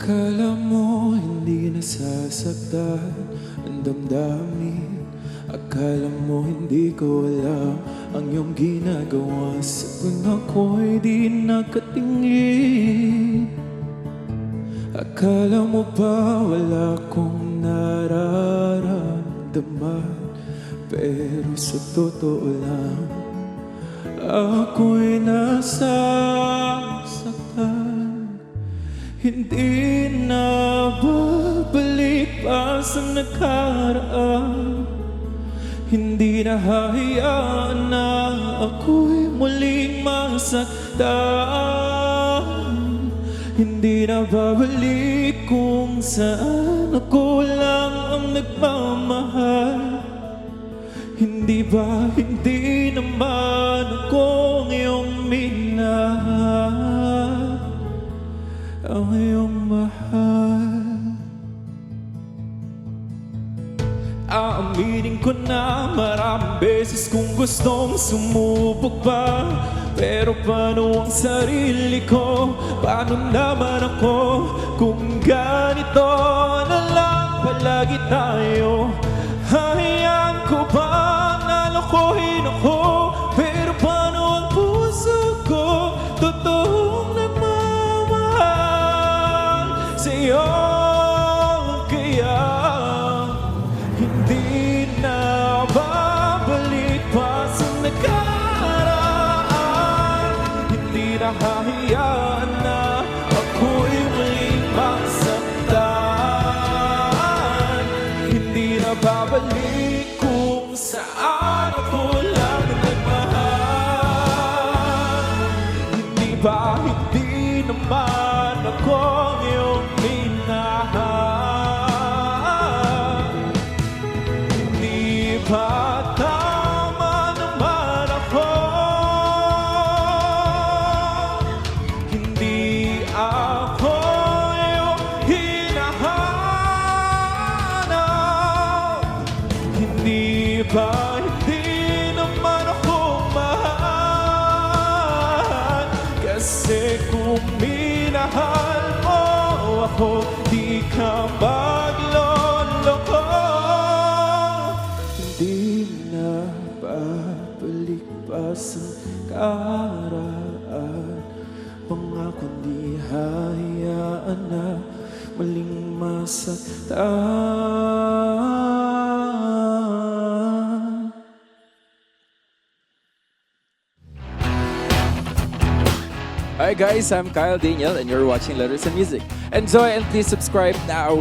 Akala mo hindi nasasaktan ang damdamin. Akala mo hindi ko alam ang iyong ginagawa sa tuwing ako'y di nakatingin. Akala mo ba wala kong nararamdaman, pero sa totoo lang ako'y nasasaktan. Hindi na babalik pa sa nakaraan. Hindi na hahayaan na ako'y muling masaktan. Hindi na babalik kung saan ako lang ang nagmamahal. Hindi ba hindi naman ako ang iyong minahal, ang iyong mahal? Aaminin ko na maraming beses kung gustong sumubok pa, pero paano ang sarili ko? Paano naman ako kung ganito na lang palagi tayo? Hahayaan ko ba na lokohin ako? Pero paano ang puso ko totoong nagmamahal sa'yo? Kaya hindi na babalik pa sa nakaraan. Hindi na hahayaan na ako'y muling masaktan. Hindi na babalik kung saan ako lang nagmahal. Hindi ba hindi naman ako ang iyong minahal? Hindi ba tama naman ako? Hindi ako iyong hinahanap. Hindi ba hindi naman ako mahal? Kasi kung minahal mo ako, di ka magloloko. Hindi na babalik pa sa nakaraan. Pangako di hahayaan na maling masaktan. Hi guys, I'm Kyle Daniel and you're watching Letters and Music. Enjoy and please subscribe now.